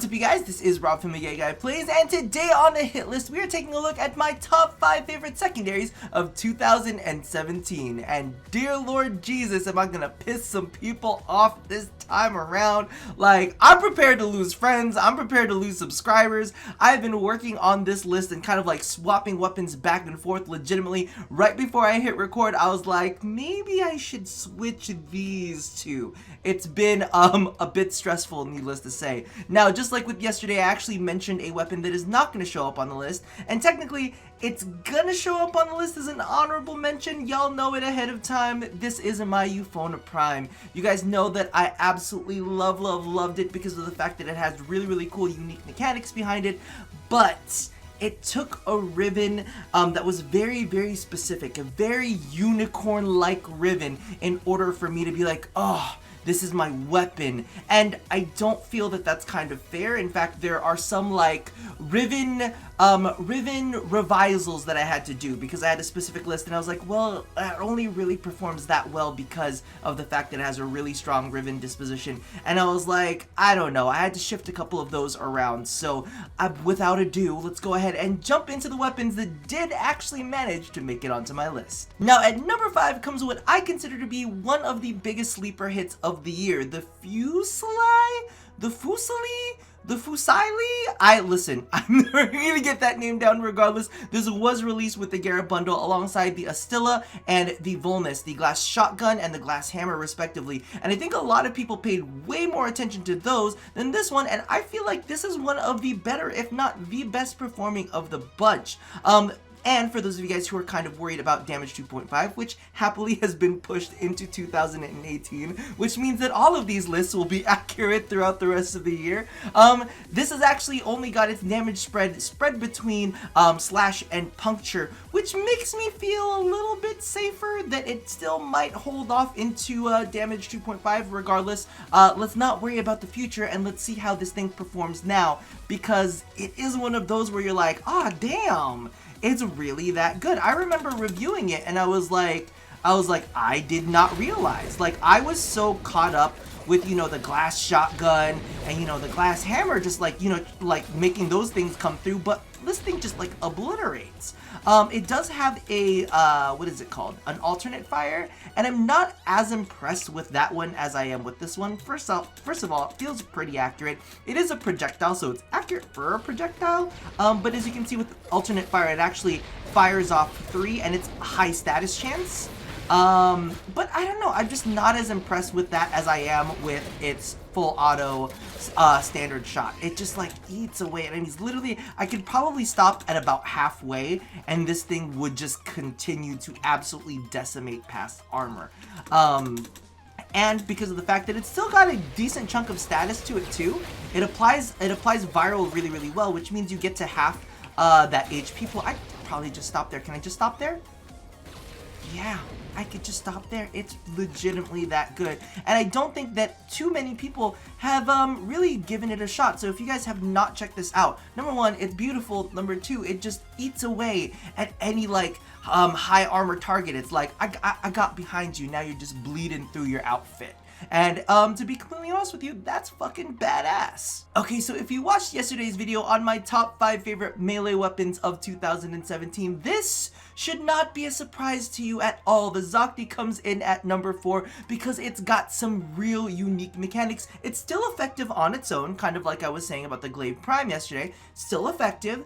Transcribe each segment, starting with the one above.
up, you guys? This is Rob from the Gay Guy Plays, and today on the hit list, we are taking a look at my top 5 favorite secondaries of 2017. And dear Lord Jesus, am I gonna piss some people off this time around? Like, I'm prepared to lose friends, I'm prepared to lose subscribers. I've been working on this list and kind of like swapping weapons back and forth legitimately. Right before I hit record, I was like, maybe I should switch these two. It's been a bit stressful, needless to say. Now, just like with yesterday, I actually mentioned a weapon that is not going to show up on the list, and technically, it's gonna show up on the list as an honorable mention. Y'all know it ahead of time. This is my Stiletto Prime. You guys know that I absolutely loved it because of the fact that it has really cool, unique mechanics behind it, but it took a ribbon that was very specific, a very unicorn-like ribbon, in order for me to be like, oh, this is my weapon. And I don't feel that that's kind of fair. In fact, there are some like ribbon revisals that I had to do because I had a specific list, and I was like, well, it only really performs that well because of the fact that it has a really strong ribbon disposition. And I was like, I don't know, I had to shift a couple of those around. So without ado, let's go ahead and jump into the weapons that did actually manage to make it onto my list. Now, at number 5 comes what I consider to be one of the biggest sleeper hits of the year, the Fisilli? Listen, I'm never gonna get that name down regardless. This was released with the Garrett bundle alongside the Astilla and the Volnus, the glass shotgun and the glass hammer respectively. And I think a lot of people paid way more attention to those than this one, and I feel like this is one of the better, if not the best performing of the bunch. And for those of you guys who are kind of worried about damage 2.5, which happily has been pushed into 2018, which means that all of these lists will be accurate throughout the rest of the year. This has actually only got its damage spread between slash and puncture, which makes me feel a little bit safer that it still might hold off into damage 2.5 regardless. Let's not worry about the future, and let's see how this thing performs now, because it is one of those where you're like, ah, damn, it's really that good. I remember reviewing it and I was like, I did not realize. Like, I was so caught up with, you know, the glass shotgun and, you know, the glass hammer, just like, you know, like making those things come through, but this thing just like obliterates. It does have a, what is it called? An alternate fire, and I'm not as impressed with that one as I am with this one. First of all, it feels pretty accurate. It is a projectile, so it's accurate for a projectile, but as you can see with alternate fire, it actually fires off 3, and it's a high status chance. But I don't know, I'm just not as impressed with that as I am with its full auto standard shot. It just like eats away, and he's literally, I could probably stop at about halfway and this thing would just continue to absolutely decimate past armor. And because of the fact that it's still got a decent chunk of status to it too, it applies viral really well, which means you get to half that HP pool. I could probably just stop there. Can I just stop there? Yeah, I could just stop there. It's legitimately that good. And I don't think that too many people have really given it a shot. So if you guys have not checked this out, number 1, it's beautiful. Number 2, it just eats away at any like high armor target. It's like, I got behind you, now you're just bleeding through your outfit. And to be completely honest with you, that's fucking badass. Okay, so if you watched yesterday's video on my top 5 favorite melee weapons of 2017, this should not be a surprise to you at all. The Xacti comes in at number 4 because it's got some real unique mechanics. It's still effective on its own, kind of like I was saying about the Lalo Prime yesterday. Still effective,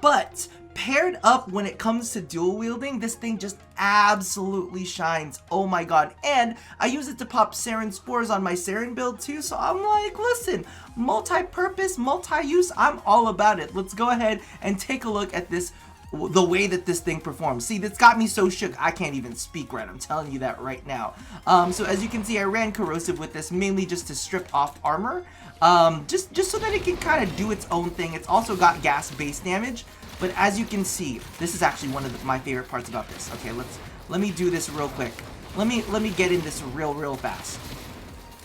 but paired up when it comes to dual wielding, this thing just absolutely shines. Oh my god. And I use it to pop sarin spores on my sarin build too, so I'm like, listen, multi-purpose, multi-use, I'm all about it. Let's go ahead and take a look at this, the way that this thing performs. See, that's got me so shook I can't even speak right. I'm telling you that right now. So as you can see, I ran corrosive with this mainly just to strip off armor, just so that it can kind of do its own thing. It's also got gas base damage. But as you can see, this is actually one of my favorite parts about this. Okay, let me do this real quick. Let me get in this real fast.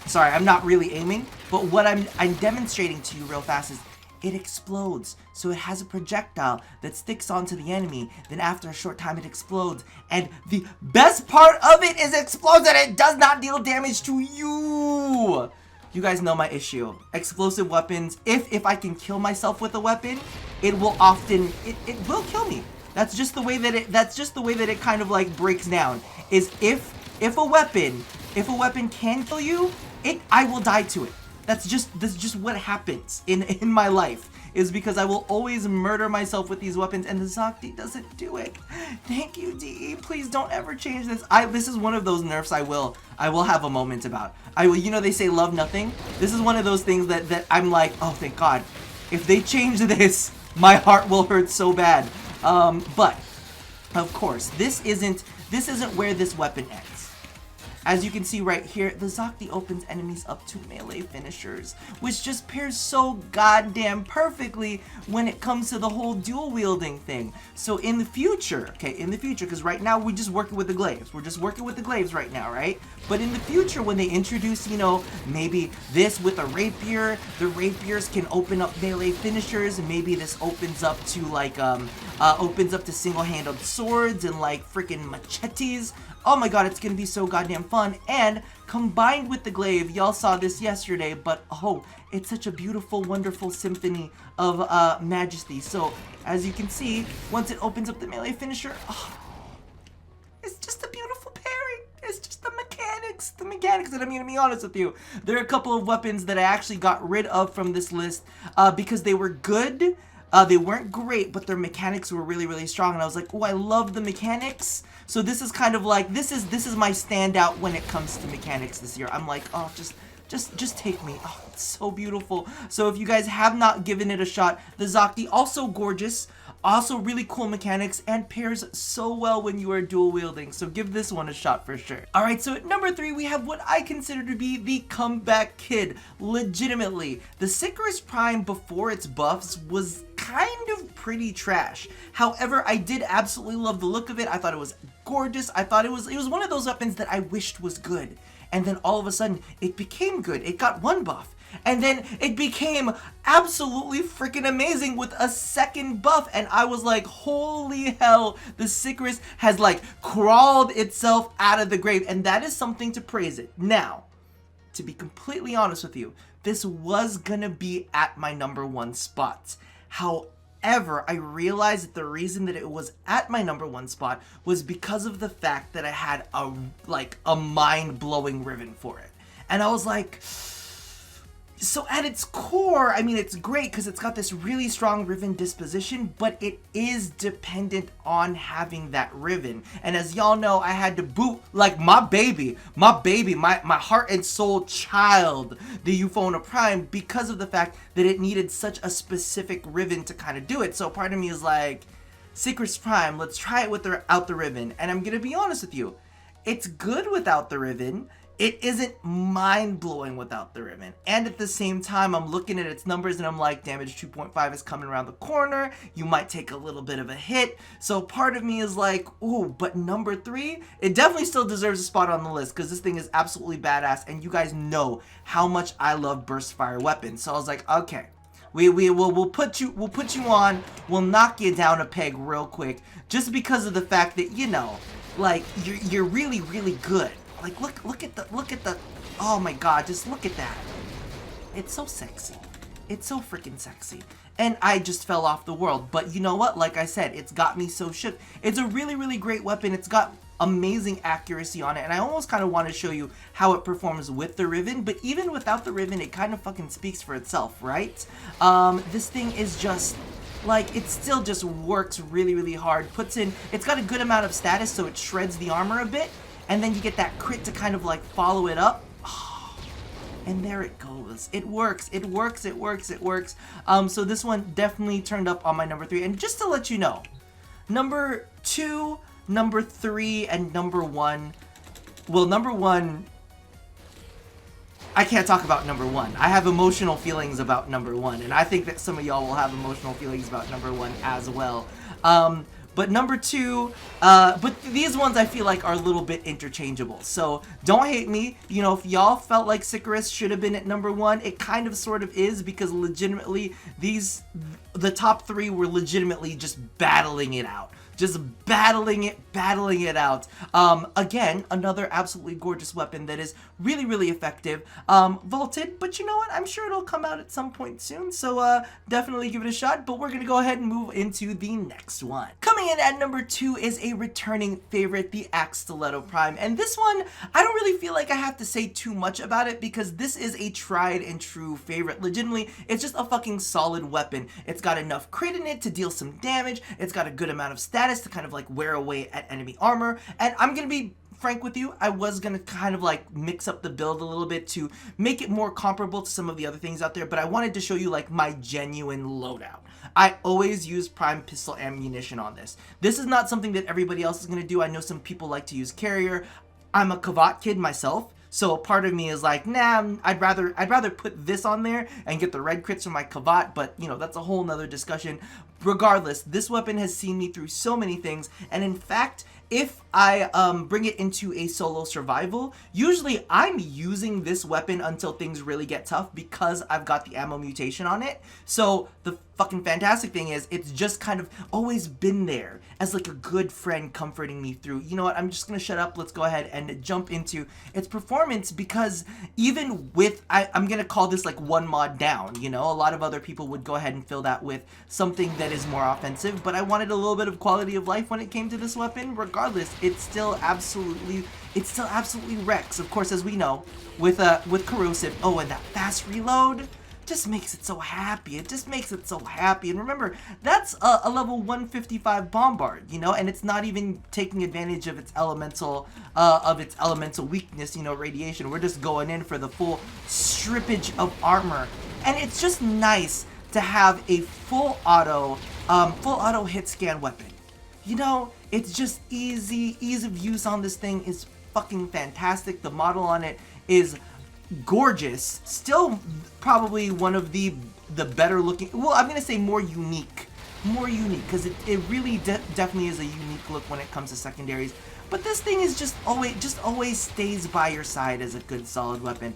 Sorry, I'm not really aiming, but what I'm demonstrating to you real fast is it explodes. So it has a projectile that sticks onto the enemy, then after a short time it explodes, and the best part of it is it explodes and it does not deal damage to you. You guys know my issue. Explosive weapons, if I can kill myself with a weapon, it will often, it will kill me. That's just the way that it kind of like breaks down. Is if a weapon can kill you, I will die to it. That's just what happens in my life, is because I will always murder myself with these weapons, and the Xacti doesn't do it. Thank you, DE. Please don't ever change this. This is one of those nerfs I will have a moment about. You know, they say love nothing. This is one of those things that I'm like, oh, thank God. If they change this, my heart will hurt so bad. But of course, this isn't where this weapon ends. As you can see right here, the Xacti opens enemies up to melee finishers, which just pairs so goddamn perfectly when it comes to the whole dual wielding thing. So in the future, because right now we're just working with the glaives. We're just working with the glaives right now, right? But in the future, when they introduce, you know, maybe this with a rapier, the rapiers can open up melee finishers, and maybe this opens up to like, single-handed swords and like freaking machetes. Oh my god, it's gonna be so goddamn fun. And combined with the glaive, y'all saw this yesterday, but oh, it's such a beautiful, wonderful symphony of majesty. So as you can see, once it opens up the melee finisher, oh, it's just a beautiful pairing. It's just the mechanics, and I'm gonna be honest with you. There are a couple of weapons that I actually got rid of from this list because they were good. They weren't great, but their mechanics were really, really strong, and I was like, oh, I love the mechanics. So this is kind of like, this is my standout when it comes to mechanics this year. I'm like, oh, just take me. Oh, it's so beautiful. So if you guys have not given it a shot, the Xacti, also gorgeous, also really cool mechanics, and pairs so well when you are dual wielding. So give this one a shot for sure. Alright, so at number 3, we have what I consider to be the comeback kid. Legitimately, the Stiletto Prime before its buffs was kind of pretty trash. However, I did absolutely love the look of it. I thought it was gorgeous. I thought it was one of those weapons that I wished was good. And then all of a sudden, it became good. It got one buff. And then it became absolutely freaking amazing with a second buff. And I was like, holy hell, the Stiletto has like crawled itself out of the grave. And that is something to praise it. Now, to be completely honest with you, this was gonna be at my number 1 spot. However, I realized that the reason that it was at my number 1 spot was because of the fact that I had a mind-blowing ribbon for it. And I was like, so at its core, I mean, it's great because it's got this really strong ribbon disposition, but it is dependent on having that ribbon. And as y'all know, I had to boot like my baby, my heart and soul child, the Lalo Prime, because of the fact that it needed such a specific ribbon to kind of do it. So part of me is like, Stiletto Prime, let's try it without the ribbon. And I'm gonna be honest with you, it's good without the ribbon. It isn't mind-blowing without the ribbon. And at the same time, I'm looking at its numbers and I'm like, damage 2.5 is coming around the corner. You might take a little bit of a hit. So part of me is like, ooh, but number 3, it definitely still deserves a spot on the list because this thing is absolutely badass. And you guys know how much I love burst fire weapons. So I was like, okay, we'll put you on. We'll knock you down a peg real quick, just because of the fact that, you know, like you're really, really good. Like, look at the, oh my god, just look at that. It's so sexy. It's so freaking sexy. And I just fell off the world. But you know what? Like I said, it's got me so shook. It's a really, really great weapon. It's got amazing accuracy on it. And I almost kind of want to show you how it performs with the ribbon. But even without the ribbon, it kind of fucking speaks for itself, right? This thing is just, like, it still just works really, really hard. It's got a good amount of status, so it shreds the armor a bit. And then you get that crit to kind of like follow it up. Oh, and there it goes. It works. It works. It works. It works. So this one definitely turned up on my number 3. And just to let you know, number 2, number 3, and number 1. Well, number 1, I can't talk about number 1. I have emotional feelings about number 1. And I think that some of y'all will have emotional feelings about number 1 as well. But number 2, but these ones I feel like are a little bit interchangeable. So don't hate me. You know, if y'all felt like Stiletto should have been at number 1, it kind of sort of is, because legitimately the top 3 were legitimately just battling it out. just battling it out. Again, another absolutely gorgeous weapon that is really, really effective. Vaulted, but you know what? I'm sure it'll come out at some point soon, so definitely give it a shot. But we're gonna go ahead and move into the next one. Coming in at number 2 is a returning favorite, the Stiletto Prime. And this one, I don't really feel like I have to say too much about it because this is a tried and true favorite. Legitimately, it's just a fucking solid weapon. It's got enough crit in it to deal some damage. It's got a good amount of status to kind of like wear away at enemy armor. And I'm gonna be frank with you, I was gonna kind of like mix up the build a little bit to make it more comparable to some of the other things out there, but I wanted to show you like my genuine loadout. I always use prime pistol ammunition on this. This is not something that everybody else is gonna do. I know some people like to use carrier. I'm a Cavat kid myself, so a part of me is like, nah, I'd rather put this on there and get the red crits from my Cavat, but you know, that's a whole nother discussion. Regardless, this weapon has seen me through so many things, and in fact, if I bring it into a solo survival, usually I'm using this weapon until things really get tough because I've got the ammo mutation on it. So the fucking fantastic thing is it's just kind of always been there as like a good friend comforting me through. You know what, I'm just gonna shut up. Let's go ahead and jump into its performance, because even with, I'm gonna call this like one mod down, you know, a lot of other people would go ahead and fill that with something that is more offensive, but I wanted a little bit of quality of life when it came to this weapon. Regardless, it still absolutely wrecks. Of course, as we know, with corrosive, oh, and that fast reload just makes it so happy. It just makes it so happy. And remember, that's a level 155 bombard, you know, and it's not even taking advantage of its elemental weakness, you know, radiation. We're just going in for the full strippage of armor, and it's just nice to have a full auto hit scan weapon. You know, it's just ease of use on this thing is fucking fantastic. The model on it is gorgeous. Still probably one of the better looking, well, I'm gonna say more unique, because it really definitely is a unique look when it comes to secondaries. But this thing is just always stays by your side as a good solid weapon.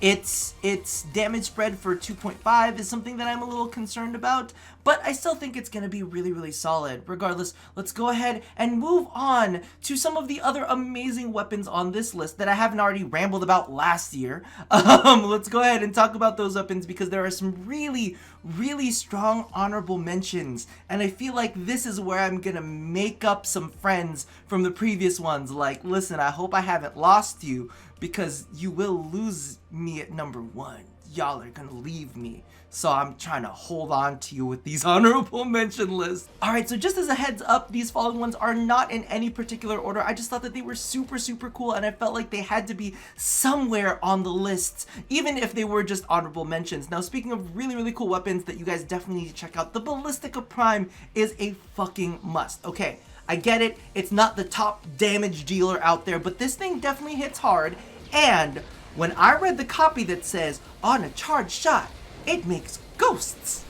Its damage spread for 2.5 is something that I'm a little concerned about, but I still think it's going to be really, really solid. Regardless, let's go ahead and move on to some of the other amazing weapons on this list that I haven't already rambled about last year. Let's go ahead and talk about those weapons, because there are some really, really strong honorable mentions, and I feel like this is where I'm going to make up some friends from the previous ones. Like, listen, I hope I haven't lost you, because you will lose me at number 1. Y'all are gonna leave me. So I'm trying to hold on to you with these honorable mention lists. Alright, so just as a heads up, these following ones are not in any particular order. I just thought that they were super, super cool, and I felt like they had to be somewhere on the lists, even if they were just honorable mentions. Now, speaking of really, really cool weapons that you guys definitely need to check out, the Ballistica Prime is a fucking must. Okay, I get it, it's not the top damage dealer out there, but this thing definitely hits hard. And when I read the copy that says, on a charged shot, it makes ghosts,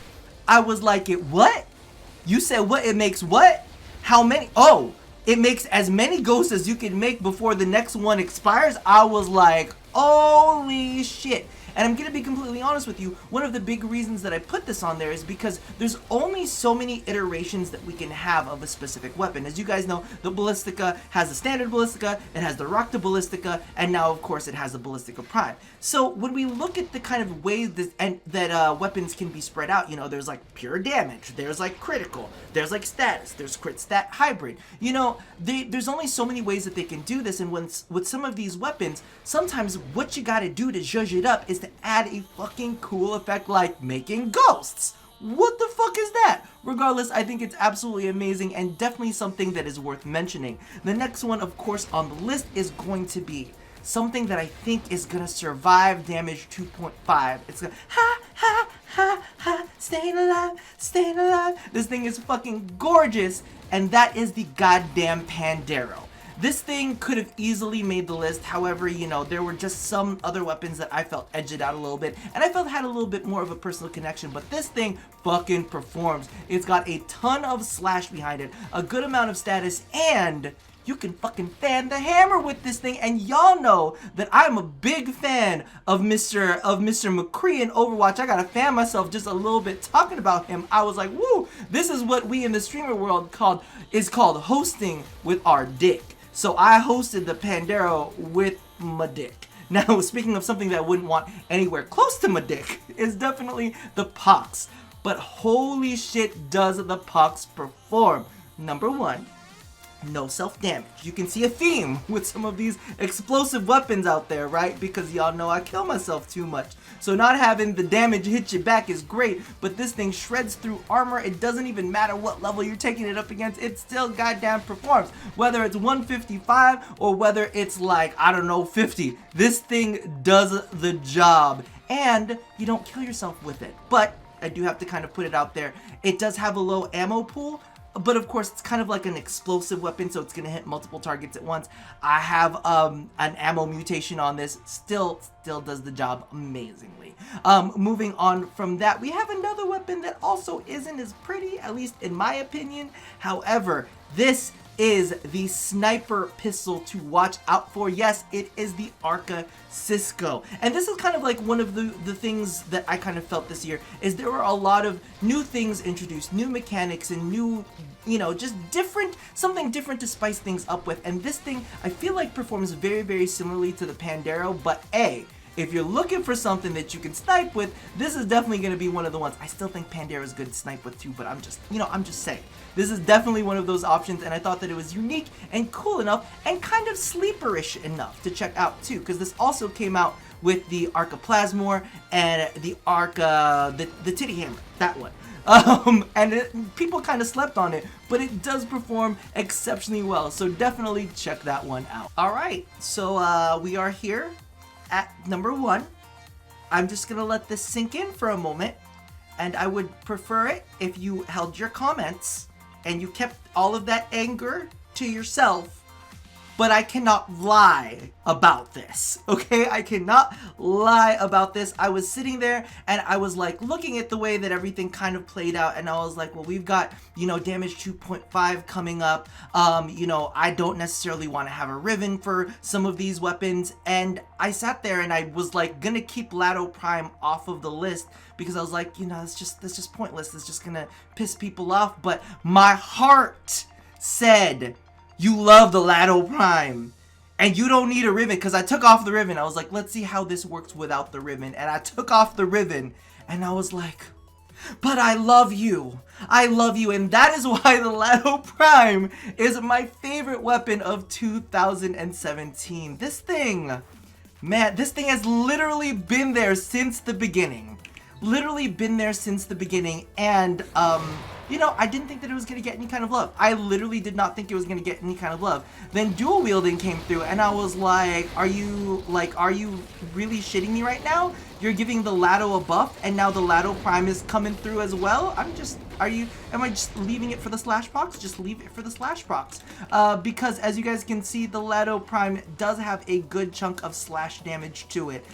I was like, it what? You said what? It makes what? How many? Oh, it makes as many ghosts as you can make before the next one expires. I was like, holy shit. And I'm gonna be completely honest with you, one of the big reasons that I put this on there is because there's only so many iterations that we can have of a specific weapon. As you guys know, the Ballistica has the standard Ballistica, it has the Rocta Ballistica, and now of course it has the Ballistica Prime. So when we look at the kind of ways that weapons can be spread out, you know, there's like pure damage, there's like critical, there's like status, there's crit stat hybrid. You know, there's only so many ways that they can do this, and with some of these weapons, sometimes what you gotta do to zhuzh it up is to add a fucking cool effect like making ghosts. What the fuck is that? Regardless, I think it's absolutely amazing and definitely something that is worth mentioning. The next one, of course, on the list is going to be something that I think is gonna survive damage 2.5. It's gonna ha ha ha ha, staying alive, staying alive. This thing is fucking gorgeous, and that is the goddamn Pandero. This thing could have easily made the list. However, you know, there were just some other weapons that I felt edged it out a little bit, and I felt had a little bit more of a personal connection, but this thing fucking performs. It's got a ton of slash behind it, a good amount of status, and you can fucking fan the hammer with this thing. And y'all know that I'm a big fan of Mr. McCree in Overwatch. I gotta fan myself just a little bit talking about him. I was like, woo, this is what we in the streamer world called hosting with our dick. So I hosted the Pandero with my dick. Now, speaking of something that I wouldn't want anywhere close to my dick, is definitely the Pox. But holy shit, does the Pox perform. Number one, no self-damage. You can see a theme with some of these explosive weapons out there, right? Because y'all know I kill myself too much. So not having the damage hit you back is great, but this thing shreds through armor. It doesn't even matter what level you're taking it up against, it still goddamn performs. Whether it's 155 or whether it's like, I don't know, 50. This thing does the job, and you don't kill yourself with it. But I do have to kind of put it out there. It does have a low ammo pool, but of course it's kind of like an explosive weapon, so it's gonna hit multiple targets at once. I have an ammo mutation on this, still does the job amazingly. Moving on from that, we have another weapon that also isn't as pretty, at least in my opinion. However, this is the sniper pistol to watch out for. Yes, it is the Arca Cisco. And this is kind of like one of the things that I kind of felt this year, is there were a lot of new things introduced, new mechanics and new, you know, just something different to spice things up with. And this thing, I feel like performs very, very similarly to the Pandero, but if you're looking for something that you can snipe with, this is definitely going to be one of the ones. I still think Pandera is good to snipe with too, but I'm just saying. This is definitely one of those options, and I thought that it was unique and cool enough and kind of sleeperish enough to check out too, because this also came out with the Arca Plasmor and the Arca, the Titty Hammer, that one. People kind of slept on it, but it does perform exceptionally well, so definitely check that one out. Alright, so we are here at number one. I'm just gonna let this sink in for a moment, and I would prefer it if you held your comments and you kept all of that anger to yourself. But I cannot lie about this, okay? I cannot lie about this. I was sitting there and I was like looking at the way that everything kind of played out, and I was like, well, we've got, you know, damage 2.5 coming up. You know, I don't necessarily want to have a Riven for some of these weapons. And I sat there and I was like gonna keep Lalo Prime off of the list because I was like, you know, that's just pointless. It's just gonna piss people off. But my heart said, you love the Lalo Prime, and you don't need a Riven, because I took off the Riven. I was like, let's see how this works without the Riven, and I took off the Riven, and I was like, but I love you. I love you, and that is why the Lalo Prime is my favorite weapon of 2017. This thing, man, this thing has literally been there since the beginning. And, you know, I didn't think that it was going to get any kind of love. I literally did not think it was going to get any kind of love. Then dual wielding came through, and I was like, are you really shitting me right now? You're giving the Lado a buff, and now the Lado Prime is coming through as well? Am I just leaving it for the slash procs? Just leave it for the slash procs. Because as you guys can see, the Lado Prime does have a good chunk of slash damage to it.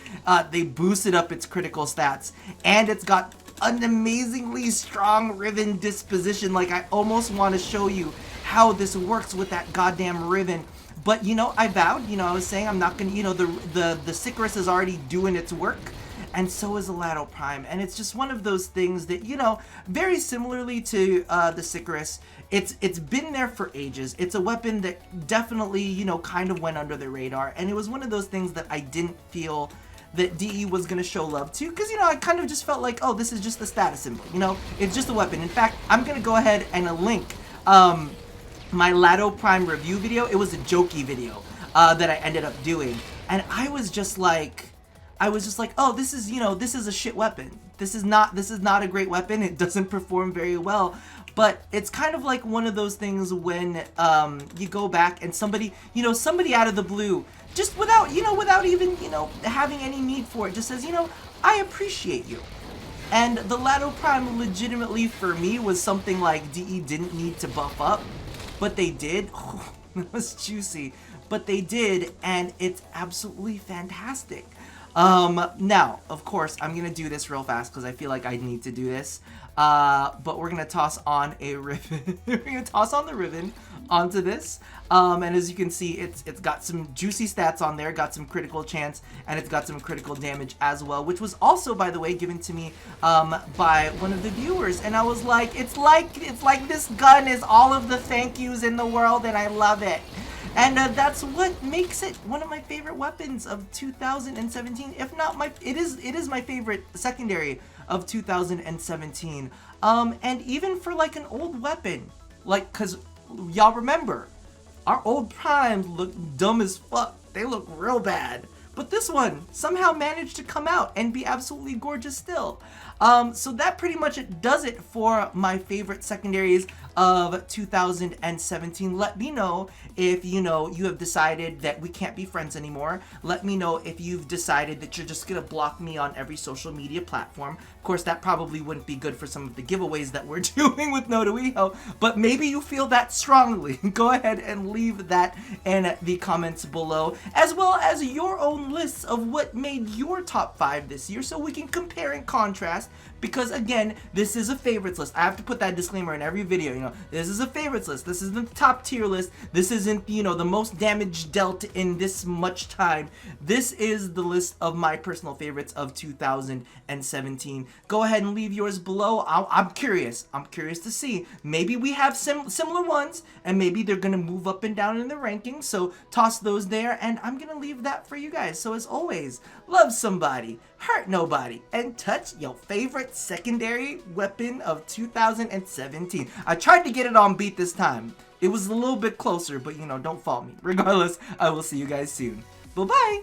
They boosted up its critical stats, and it's got an amazingly strong Riven disposition. Like, I almost want to show you how this works with that goddamn Riven. But, you know, I vowed, you know, I was saying I'm not gonna, you know, the Sicarus is already doing its work, and so is the Lalo Prime. And it's just one of those things that, you know, very similarly to the Sicarus, it's been there for ages. It's a weapon that definitely, you know, kind of went under the radar, and it was one of those things that I didn't feel that DE was going to show love to, because, you know, I kind of just felt like, oh, this is just the status symbol, you know, it's just a weapon. In fact, I'm going to go ahead and link my Lalo Prime review video. It was a jokey video that I ended up doing, and I was just like, oh, this is, you know, this is a shit weapon. This is not a great weapon. It doesn't perform very well. But it's kind of like one of those things when you go back and somebody out of the blue, just without even, you know, having any need for it, just says, you know, I appreciate you. And the Lalo Prime legitimately for me was something like DE didn't need to buff up, but they did. Oh, that was juicy. But they did, and it's absolutely fantastic. Now, of course, I'm gonna do this real fast because I feel like I need to do this. But we're gonna toss on a Riven. We're gonna toss on the Riven onto this. And as you can see, it's got some juicy stats on there, got some critical chance, and it's got some critical damage as well, which was also, by the way, given to me by one of the viewers. And I was like, it's like this gun is all of the thank yous in the world, and I love it. And that's what makes it one of my favorite weapons of 2017. If not it is my favorite secondary of 2017. And even for like an old weapon, like, cause y'all remember, our old primes look dumb as fuck. They look real bad. But this one somehow managed to come out and be absolutely gorgeous still. So that pretty much does it for my favorite secondaries of 2017. Let me know if you have decided that we can't be friends anymore. Let me know if you've decided that you're just gonna block me on every social media platform. Of course, that probably wouldn't be good for some of the giveaways that we're doing with No to Eho, but maybe you feel that strongly. Go ahead and leave that in the comments below, as well as your own lists of what made your top 5 this year, so we can compare and contrast. Because again, this is a favorites list. I have to put that disclaimer in every video. This is a favorites list. This isn't the top tier list. This isn't, the most damage dealt in this much time. This is the list of my personal favorites of 2017. Go ahead and leave yours below. I'm curious. I'm curious to see. Maybe we have similar ones, and maybe they're gonna move up and down in the rankings. So toss those there, and I'm gonna leave that for you guys. So as always, love somebody, hurt nobody, and touch your favorite secondary weapon of 2017. I tried to get it on beat this time. It was a little bit closer, but don't fault me. Regardless, I will see you guys soon. Bye-bye!